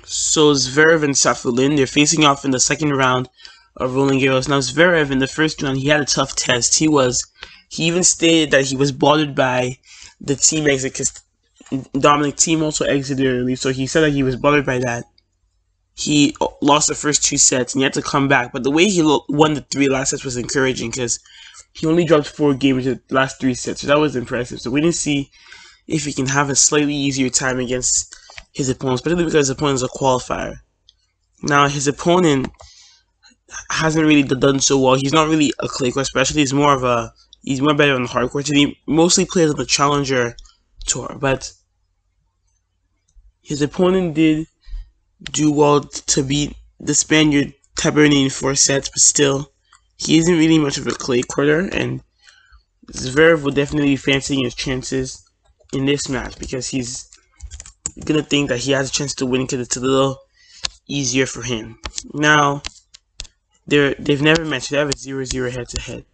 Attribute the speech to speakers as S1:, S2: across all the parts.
S1: So Zverev and Safullin, they're facing off in the second round of Roland Garros. Now Zverev in the first round, he had a tough test. He even stated that he was bothered by the team exit because Dominic Thiem also exited early. So he said that he was bothered by that. He lost the first 2 sets and he had to come back. But the way he won the 3 last sets was encouraging because he only dropped 4 games in the last 3 sets. So that was impressive. So we didn't see if he can have a slightly easier time against his opponent, especially because his opponent is a qualifier. Now, his opponent hasn't really done so well. He's not really a clay court specialist. He's more better on the hard court, and he mostly plays on the Challenger Tour. But his opponent did do well to beat the Spaniard Taberni in 4 sets, but still, he isn't really much of a clay courter, and Zverev will definitely be fancying his chances in this match because he's gonna think that he has a chance to win because it's a little easier for him. Now, they've never met. They have a 0-0 head-to-head.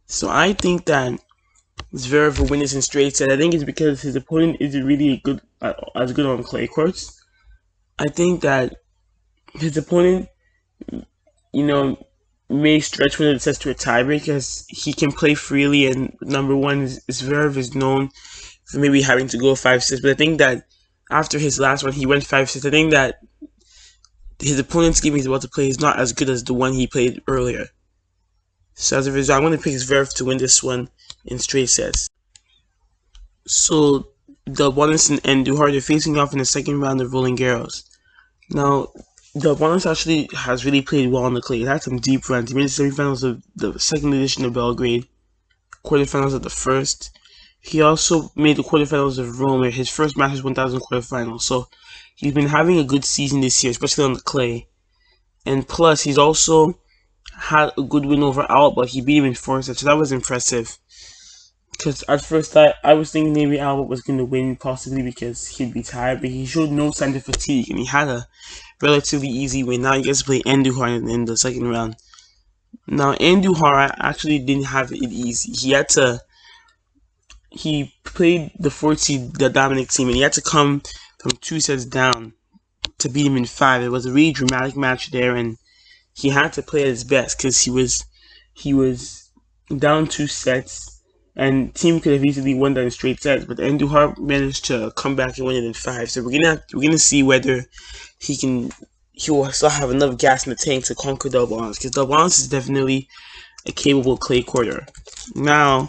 S1: So I think that Zverev will win this in straight set. I think it's because his opponent isn't really as good on clay courts. I think that his opponent, may stretch one of the sets to a tiebreak because he can play freely, and number one, Zverev is known for maybe having to go 5 sets. But I think that after his last one, he went 5 sets. I think that his opponent's game he's about to play is not as good as the one he played earlier. So as a result, I'm going to pick Zverev to win this one in straight sets. So the Bonas and Duhart are facing off in the second round of Roland Garros. Now, the Bonas actually has really played well on the clay. He had some deep runs. He made the semifinals of the second edition of Belgrade, quarterfinals of the first. He also made the quarterfinals of Rome, his first Masters 1000 quarterfinals. So he's been having a good season this year, especially on the clay. And plus, he's also had a good win over Alba. He beat him in 4 sets, so that was impressive. Because at first I was thinking maybe Alba was going to win, possibly because he'd be tired, but he showed no sign of fatigue, and he had a relatively easy win. Now he gets to play Andujar in the second round. Now Andujar actually didn't have it easy. He played the 4-seed, the Dominic Thiem, and he had to come from 2 sets down to beat him in 5. It was a really dramatic match there, and he had to play at his best because he was down 2 sets. And Thiem could have easily won that in straight sets, but Andujar managed to come back and win it in 5. So we're gonna see whether he will still have enough gas in the tank to conquer Del Bonas, because Del Bonas is definitely a capable clay courter. Now,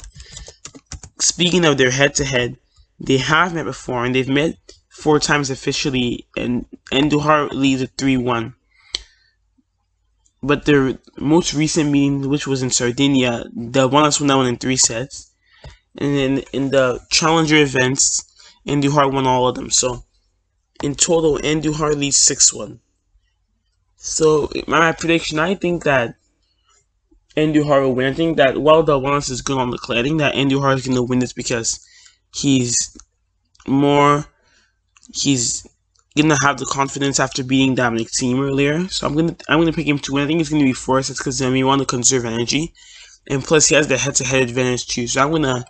S1: speaking of their head-to-head, they have met before, and they've met 4 times officially, and Andujar leads at 3-1. But their most recent meeting, which was in Sardinia, Del Bonas won that one in 3 sets. And then in the Challenger events, Andujar won all of them. So in total, Andujar leads 6-1. So my prediction, I think that Andujar will win. I think that while Del Bonas is good on the clay, I think that Andujar is going to win this because he's going to have the confidence after beating Dominic Thiem earlier. So I'm gonna pick him to win. I think it's going to be 4 sets because he want to conserve energy, and plus he has the head-to-head advantage too. So I'm gonna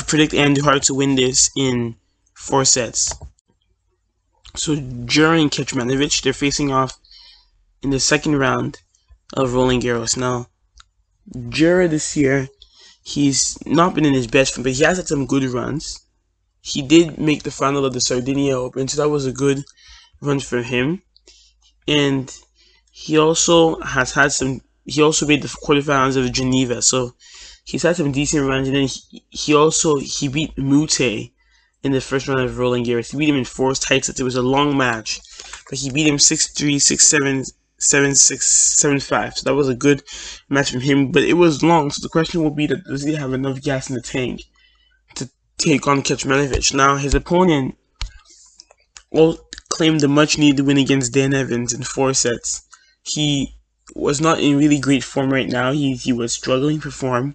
S1: predict Andujar to win this in 4 sets. So Jura and Kecmanovic, they're facing off in the second round of Roland Garros. Now, Jura this year, he's not been in his best form, but he has had some good runs. He did make the final of the Sardinia Open, so that was a good run for him. And he also has had some. He also made the quarterfinals of Geneva, so he's had some decent runs. And then he beat Mute in the first round of Roland Garros. He beat him in 4 tight sets. It was a long match, but he beat him 6-3, 6-7, 7-6, 7-5. So that was a good match from him, but it was long. So the question will be, does he have enough gas in the tank to take on Kecmanovic? Now, his opponent claimed the much-needed win against Dan Evans in 4 sets. He was not in really great form right now. He was struggling for form,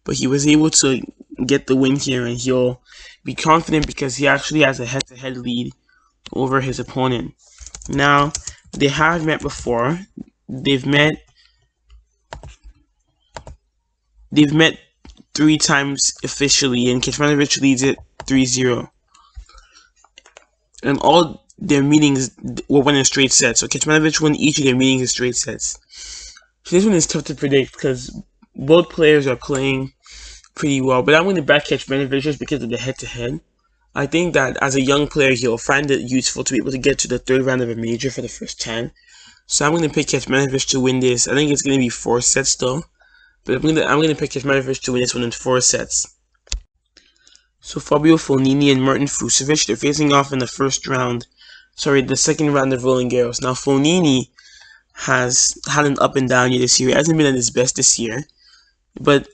S1: but he was able to get the win here, and he'll be confident because he actually has a head-to-head lead over his opponent. Now, they have met before. They've met 3 times officially, and Kecmanovic leads it 3-0. And all their meetings were won in straight sets. So Kecmanovic won each of their meetings in straight sets. So this one is tough to predict because both players are playing pretty well. But I'm going to back Kecmanovic just because of the head-to-head. I think that as a young player, he'll find it useful to be able to get to the third round of a major for the first time. So I'm going to pick Kecmanovic to win this. I think it's going to be 4 sets though. But I'm going to pick Kecmanovic to win this one in 4 sets. So Fabio Fognini and Martin Fucsovics, they're facing off in the second round of Roland Garros. Now Fognini has had an up and down year this year. He hasn't been at his best this year, but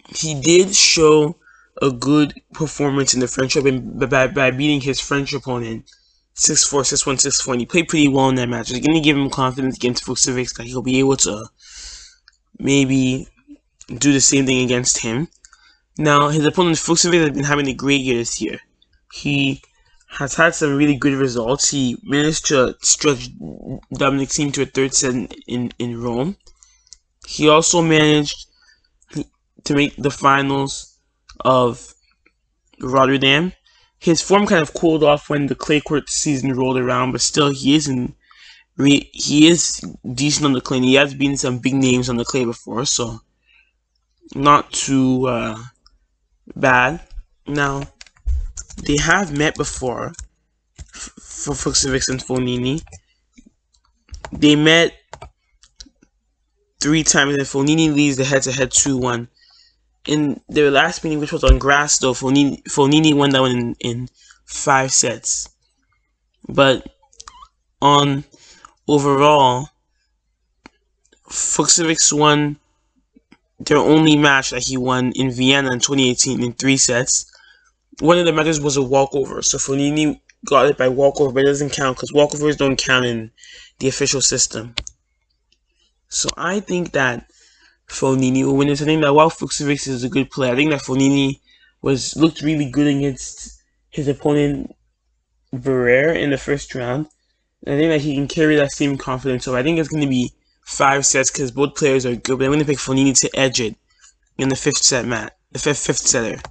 S1: he did show a good performance in the French Open by beating his French opponent 6-4, 6-1, 6-4. And he played pretty well in that match. It's going to give him confidence against Fucsovics that he'll be able to maybe do the same thing against him. Now, his opponent Fucsovics has been having a great year this year. He has had some really good results. He managed to stretch Dominic Thiem to a third set in Rome. He also managed to make the finals of Rotterdam. His form kind of cooled off when the clay court season rolled around, but still he is decent on the clay. He has beaten some big names on the clay before, so not too bad. Now, they have met before for Fucsovics and Fognini. They met 3 times, and Fognini leads the head-to-head 2-1. In their last meeting, which was on grass, though, Fognini won that one in 5 sets. But on overall, Fucsovics won their only match that he won in Vienna in 2018 in 3 sets. One of the matches was a walkover, so Fognini got it by walkover, but it doesn't count because walkovers don't count in the official system. So I think that Fognini will win this. I think that while Fucsovics is a good player, I think that Fognini looked really good against his opponent Zverev in the first round. And I think that he can carry that same confidence. So I think it's going to be 5 sets because both players are good. But I'm going to pick Fognini to edge it in the 5th set, the fifth setter.